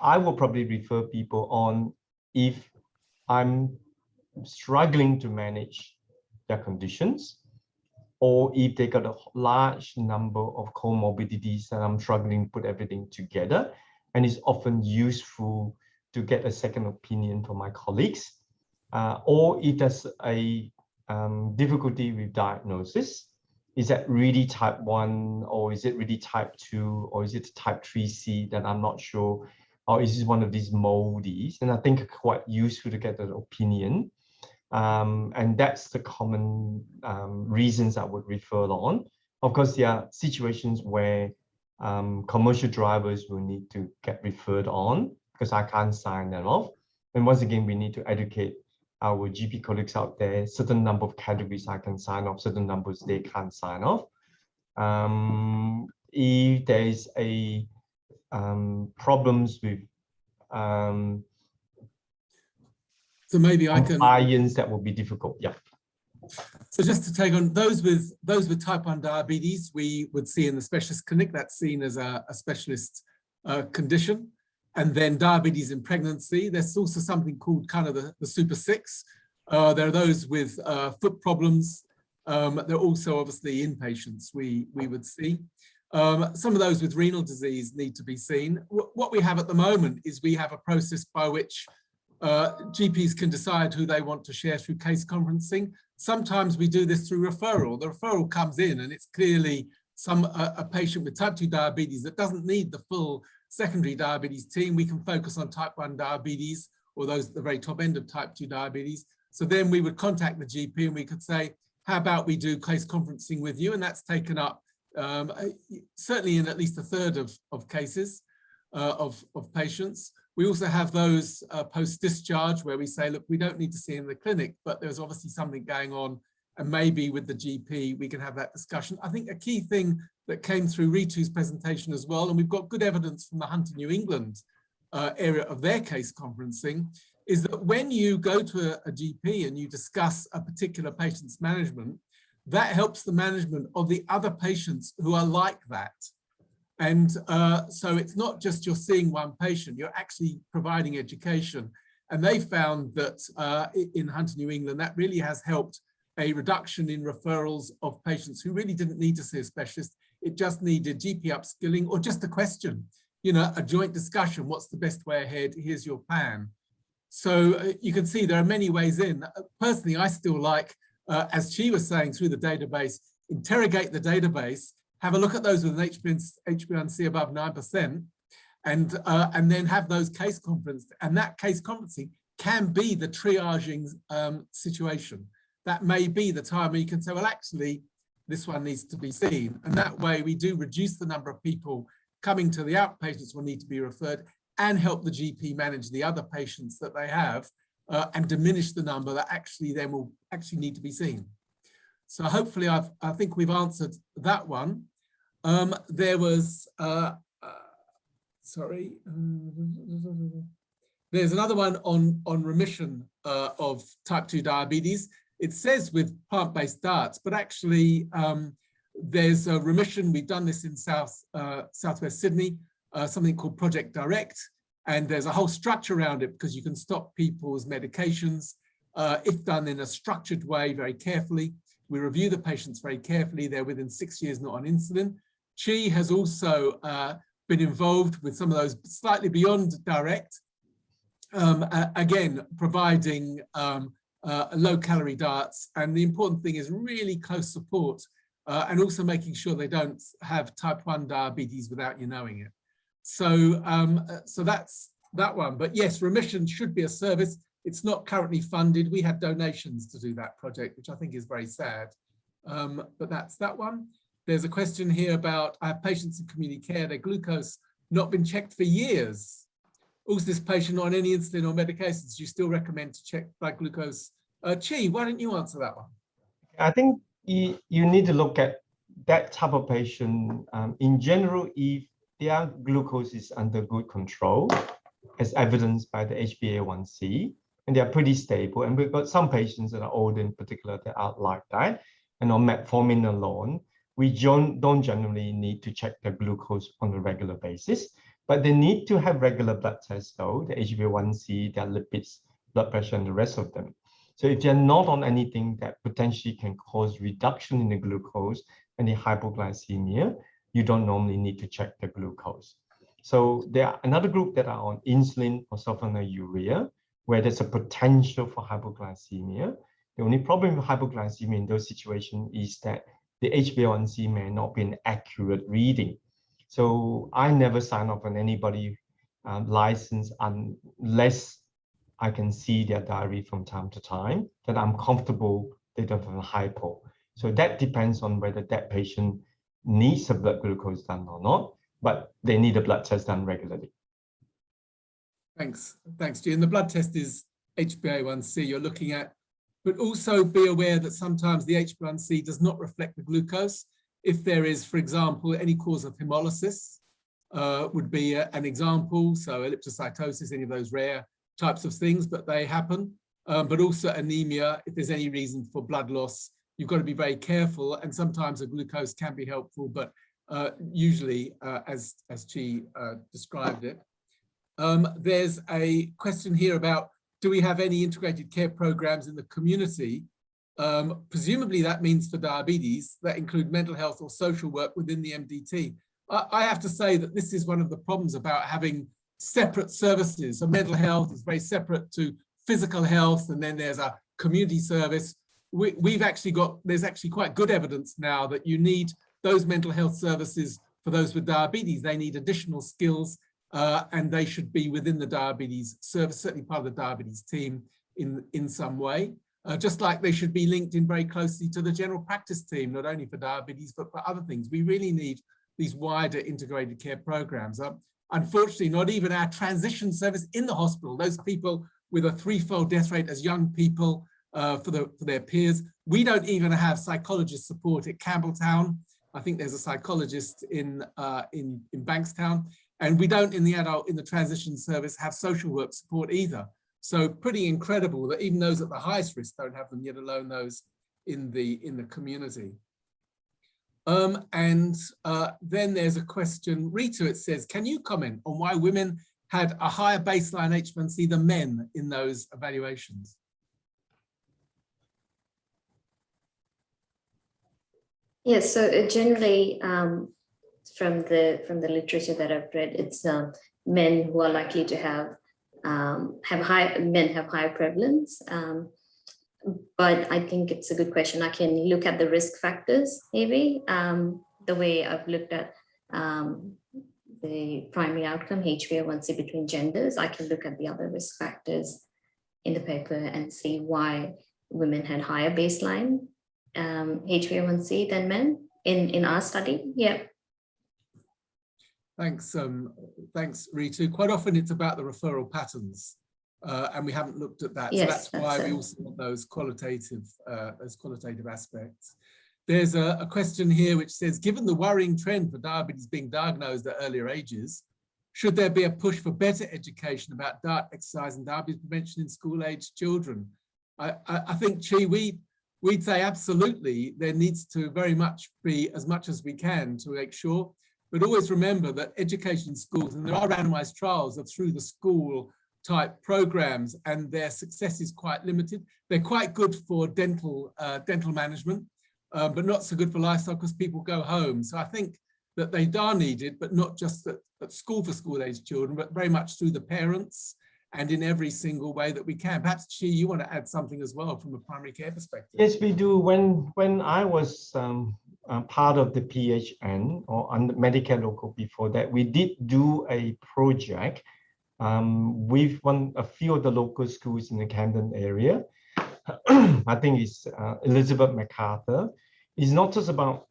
I will probably refer people on if I'm struggling to manage their conditions, or if they got a large number of comorbidities and I'm struggling to put everything together. And it's often useful to get a second opinion from my colleagues, or if there's a difficulty with diagnosis. Is that really type 1, or is it really type 2, or is it type 3C that I'm not sure, or is it one of these moldies? And I think quite useful to get an opinion. And that's the common reasons I would refer on. Of course, there are situations where commercial drivers will need to get referred on because I can't sign them off. And once again, we need to educate our GP colleagues out there. Certain number of categories I can sign off, certain numbers they can't sign off. If there is a problems with so maybe I can compliance, that will be difficult. Yeah. So just to take on those with type 1 diabetes, we would see in the specialist clinic, that's seen as a specialist condition. And then diabetes in pregnancy, there's also something called kind of the super 6. There are those with foot problems. There are also obviously inpatients we would see. Some of those with renal disease need to be seen. What we have at the moment is we have a process by which GPs can decide who they want to share through case conferencing. Sometimes we do this through referral. The referral comes in and it's clearly a patient with type 2 diabetes that doesn't need the full secondary diabetes team. We can focus on type 1 diabetes, or those at the very top end of type 2 diabetes. So then we would contact the GP and we could say, how about we do case conferencing with you? And that's taken up certainly in at least a third of cases of patients. We also have those post-discharge where we say, look, we don't need to see in the clinic, but there's obviously something going on, and maybe with the GP, we can have that discussion. I think a key thing that came through Reetu's presentation as well, and we've got good evidence from the Hunter New England area of their case conferencing, is that when you go to a GP and you discuss a particular patient's management, that helps the management of the other patients who are like that. And so it's not just you're seeing one patient, you're actually providing education. And they found that in Hunter New England, that really has helped a reduction in referrals of patients who really didn't need to see a specialist. It just needed GP upskilling or just a question, you know, a joint discussion. What's the best way ahead? Here's your plan. So you can see there are many ways in. Personally, I still like, as Chee was saying, through the database, interrogate the database, have a look at those with an HbA1c above 9%, and then have those case conferences. And that case conferencing can be the triaging situation. That may be the time where you can say, well, actually, this one needs to be seen. And that way we do reduce the number of people coming to the outpatients will need to be referred, and help the GP manage the other patients that they have, and diminish the number that actually then will actually need to be seen. So hopefully I think we've answered that one. There was, sorry, there's another one on remission of type 2 diabetes. It says with plant-based diets, but actually there's a remission. We've done this in Southwest Sydney, something called Project Direct, and there's a whole structure around it because you can stop people's medications if done in a structured way, very carefully. We review the patients very carefully. They're within 6 years not on insulin. Chee has also been involved with some of those slightly beyond direct, again, providing low-calorie diets. And the important thing is really close support and also making sure they don't have type 1 diabetes without you knowing it. So, so that's that one. But yes, remission should be a service. It's not currently funded. We had donations to do that project, which I think is very sad. But that's that one. There's a question here about I have patients in community care, their glucose not been checked for years. Also, this patient on any insulin or medications, do you still recommend to check blood glucose? Chee, why don't you answer that one? I think you need to look at that type of patient. In general, if their glucose is under good control, as evidenced by the HbA1c, and they're pretty stable. And we've got some patients that are older in particular that are like that, and on metformin alone, we don't generally need to check their glucose on a regular basis, but they need to have regular blood tests though, the HbA1c, their lipids, blood pressure, and the rest of them. So if they're not on anything that potentially can cause reduction in the glucose and the hypoglycemia, you don't normally need to check the glucose. So there are another group that are on insulin or sulfonylurea, where there's a potential for hypoglycemia. The only problem with hypoglycemia in those situations is that the HbA1c may not be an accurate reading. So I never sign off on anybody license unless I can see their diary from time to time, that I'm comfortable they don't have a hypo. So that depends on whether that patient needs a blood glucose done or not, but they need a blood test done regularly. Thanks, Chee. And the blood test is HbA1c you're looking at, but also be aware that sometimes the HbA1c does not reflect the glucose. If there is, for example, any cause of hemolysis would be an example, so elliptocytosis, any of those rare types of things, but they happen, but also anemia. If there's any reason for blood loss, you've got to be very careful, and sometimes a glucose can be helpful, but usually, as Chee described it. There's a question here about, do we have any integrated care programs in the community? Presumably that means for diabetes, that include mental health or social work within the MDT. I have to say that this is one of the problems about having separate services. So mental health is very separate to physical health, and then there's a community service. There's actually quite good evidence now that you need those mental health services for those with diabetes. They need additional skills, and they should be within the diabetes service, certainly part of the diabetes team in some way. Just like they should be linked in very closely to the general practice team, not only for diabetes, but for other things. We really need these wider integrated care programs. Unfortunately, not even our transition service in the hospital, those people with a threefold death rate as young people for their peers. We don't even have psychologist support at Campbelltown. I think there's a psychologist in Bankstown, and we don't in the transition service have social work support either. So pretty incredible that even those at the highest risk don't have them, yet alone those in the community. Then there's a question, Reetu, it says, can you comment on why women had a higher baseline HbA1c than men in those evaluations? Yes, so generally from the literature that I've read, it's men who are likely to have higher prevalence. But I think it's a good question. I can look at the risk factors, maybe, the way I've looked at the primary outcome, HbA1c between genders. I can look at the other risk factors in the paper and see why women had higher baseline HbA1c than men in our study. Yeah. Thanks, Reetu. Quite often it's about the referral patterns. And we haven't looked at that. Yes, so that's why we also want those qualitative aspects. There's a question here which says, given the worrying trend for diabetes being diagnosed at earlier ages, should there be a push for better education about diet, exercise, and diabetes prevention in school-aged children? I think, Chee, we'd say absolutely there needs to very much be as much as we can to make sure, but always remember that education in schools, and there are randomized trials of through the school type programs, and their success is quite limited. They're quite good for dental management, but not so good for lifestyle because people go home. So I think that they are needed, but not just at school for school-aged children, but very much through the parents and in every single way that we can. Perhaps, Chee, you want to add something as well from a primary care perspective? Yes, we do. When I was part of the PHN or under Medicare Local before that, we did do a project with a few of the local schools in the Camden area. I think it's Elizabeth MacArthur. It's not just about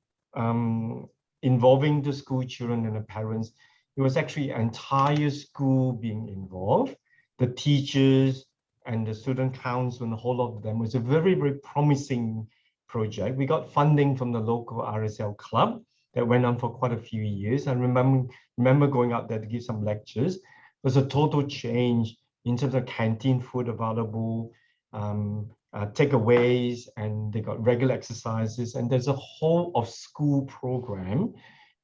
involving the school children and the parents. It was actually an entire school being involved. The teachers and the student council and the whole of them. It was a very, very promising project. We got funding from the local RSL club that went on for quite a few years. I remember going out there to give some lectures. It was a total change in terms of canteen food available, takeaways, and they got regular exercises. And there's a whole of school program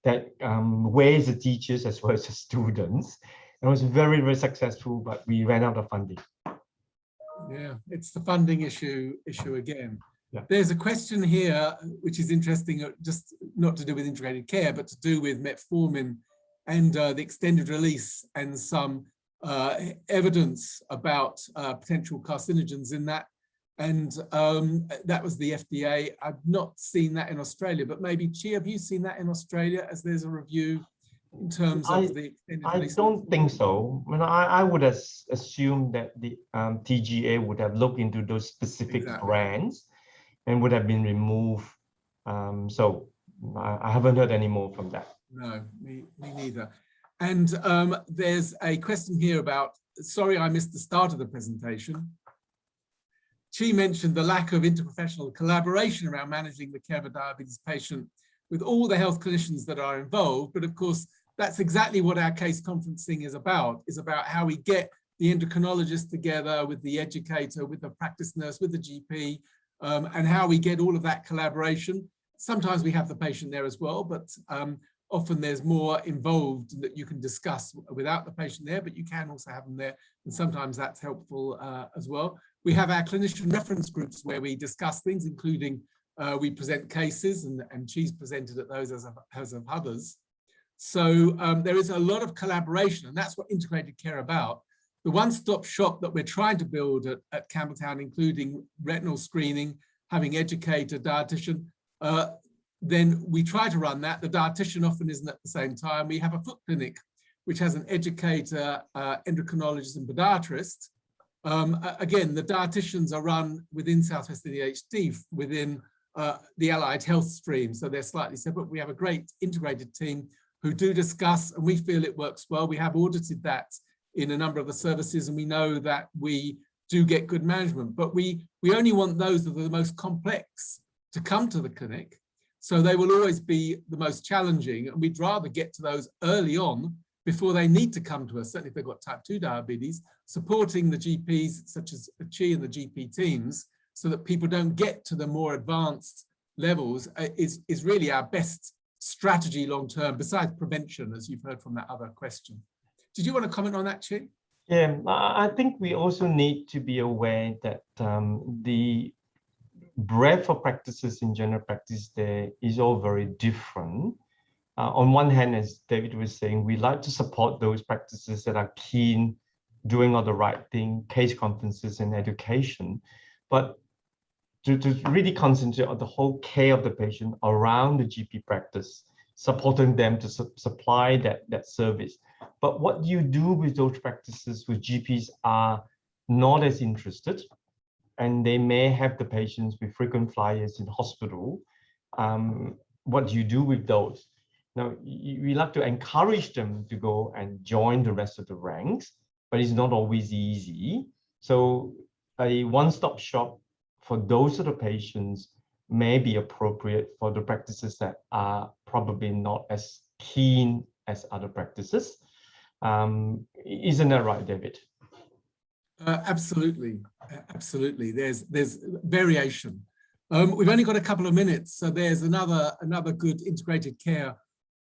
that weighs the teachers as well as the students. It was very, very successful, but we ran out of funding. Yeah, it's the funding issue again. Yeah. There's a question here, which is interesting, just not to do with integrated care, but to do with metformin and the extended release and some evidence about potential carcinogens in that. And that was the FDA. I've not seen that in Australia, but maybe Chee, have you seen that in Australia as there's a review in terms of the extended release? I don't think so. I would assume that the TGA would have looked into those specific brands and would have been removed. So I haven't heard any more from that. No, me neither. And there's a question here about, sorry, I missed the start of the presentation. Chee mentioned the lack of interprofessional collaboration around managing the care of a diabetes patient with all the health clinicians that are involved. But of course, that's exactly what our case conferencing is about how we get the endocrinologist together with the educator, with the practice nurse, with the GP, and how we get all of that collaboration. Sometimes we have the patient there as well, but often there's more involved that you can discuss without the patient there, but you can also have them there. And sometimes that's helpful as well. We have our clinician reference groups where we discuss things, including we present cases, and Chee's presented at those as of others. So there is a lot of collaboration, and that's what integrated care about. The one-stop shop that we're trying to build at Campbelltown, including retinal screening, having educator, dietitian, then we try to run that. The dietitian often isn't at the same time. We have a foot clinic, which has an educator, endocrinologist, and podiatrist. Again, the dietitians are run within Southwest ADHD, within the allied health stream, so they're slightly separate. We have a great integrated team who do discuss, and we feel it works well. We have audited that in a number of the services, and we know that we do get good management, but we only want those that are the most complex to come to the clinic. So they will always be the most challenging, and we'd rather get to those early on before they need to come to us, certainly if they've got type 2 diabetes, supporting the GPs such as Chee and the GP teams so that people don't get to the more advanced levels is really our best strategy long-term, besides prevention, as you've heard from that other question. Did you want to comment on that, Chee? Yeah, I think we also need to be aware that the breadth of practices in general practice there is all very different. On one hand, as David was saying, we like to support those practices that are keen, doing all the right thing, case conferences and education, but to really concentrate on the whole care of the patient around the GP practice, supporting them to supply that service. But what you do with those practices with GPs are not as interested, and they may have the patients with frequent flyers in hospital. What do you do with those? Now, we like to encourage them to go and join the rest of the ranks, but it's not always easy. So a one-stop shop for those sort of patients may be appropriate for the practices that are probably not as keen as other practices. Isn't that right, David? Absolutely, absolutely. There's variation. We've only got a couple of minutes, so there's another good integrated care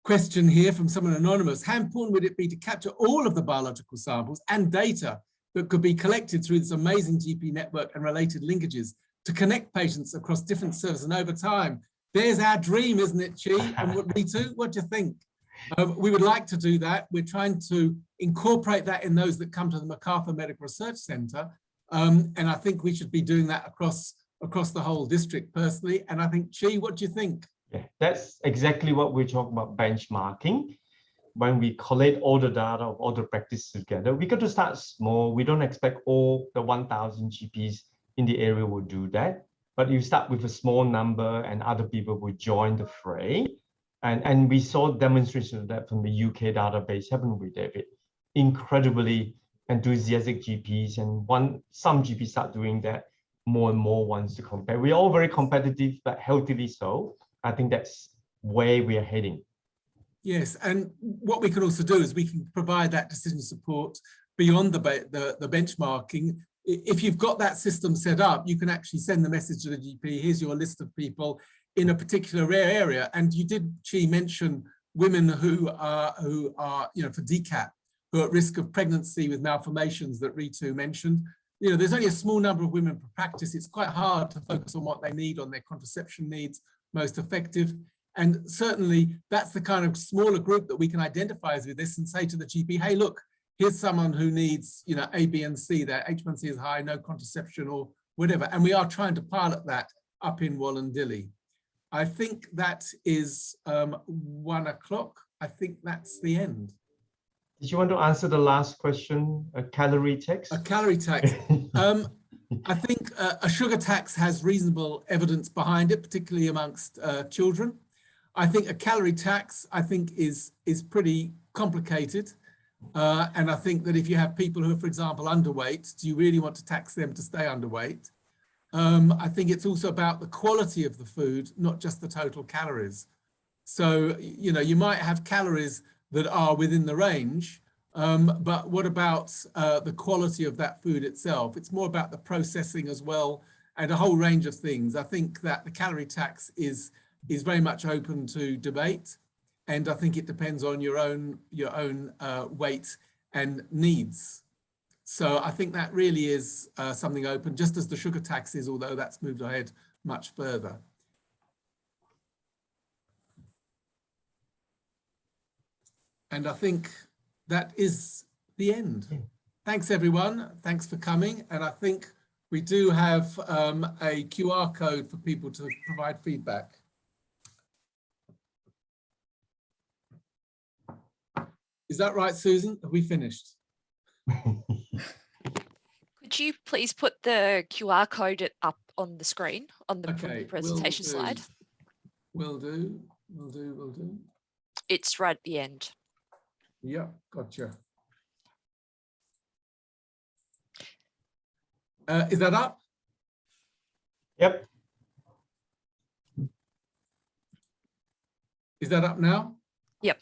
question here from someone anonymous. How important would it be to capture all of the biological samples and data that could be collected through this amazing GP network and related linkages to connect patients across different services? And over time, there's our dream, isn't it, Chee? And Reetu, what do you think? We would like to do that. We're trying to incorporate that in those that come to the MacArthur Medical Research Centre. And I think we should be doing that across the whole district personally. And I think, Chee, what do you think? Yeah, that's exactly what we're talking about, benchmarking. When we collate all the data of all the practices together, we got to start small. We don't expect all the 1,000 GPs in the area will do that. But you start with a small number and other people will join the fray. And we saw demonstration of that from the UK database, haven't we, David? Incredibly enthusiastic GPs, and some GPs start doing that, more and more wants to compare. We're all very competitive, but healthily so. I think that's where we are heading. Yes, and what we can also do is we can provide that decision support beyond the benchmarking. If you've got that system set up, you can actually send the message to the GP, here's your list of people in a particular rare area. And you did, Chee, mention women who are, you know, for DCAT, who are at risk of pregnancy with malformations that Reetu mentioned. You know, there's only a small number of women per practice. It's quite hard to focus on what they need, on their contraception needs, most effective. And certainly that's the kind of smaller group that we can identify with this and say to the GP, hey, look, here's someone who needs, you know, A, B, and C, their H1C is high, no contraception or whatever. And we are trying to pilot that up in Wollondilly. I think that is 1 o'clock. I think that's the end. Did you want to answer the last question, a calorie tax? A calorie tax. I think a sugar tax has reasonable evidence behind it, particularly amongst children. I think a calorie tax, I think, is pretty complicated. And I think that if you have people who are, for example, underweight, do you really want to tax them to stay underweight? I think it's also about the quality of the food, not just the total calories. So, you know, you might have calories that are within the range, but what about the quality of that food itself? It's more about the processing as well, and a whole range of things. I think that the calorie tax is very much open to debate, and I think it depends on your own weight and needs. So I think that really is something open, just as the sugar tax is, although that's moved ahead much further. And I think that is the end. Thanks, everyone. Thanks for coming. And I think we do have a QR code for people to provide feedback. Is that right, Susan? Have we finished? Could you please put the QR code up on the screen on the presentation slide? Will do. It's right at the end. Yeah, gotcha. Is that up? Yep. Is that up now? Yep.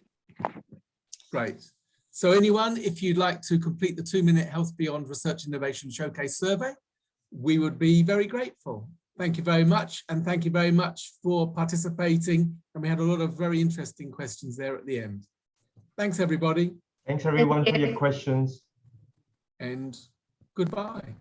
Great. So anyone, if you'd like to complete the 2-minute Health Beyond Research Innovation Showcase survey, we would be very grateful. Thank you very much. And thank you very much for participating. And we had a lot of very interesting questions there at the end. Thanks, everybody. Thanks, everyone, for your questions. And goodbye.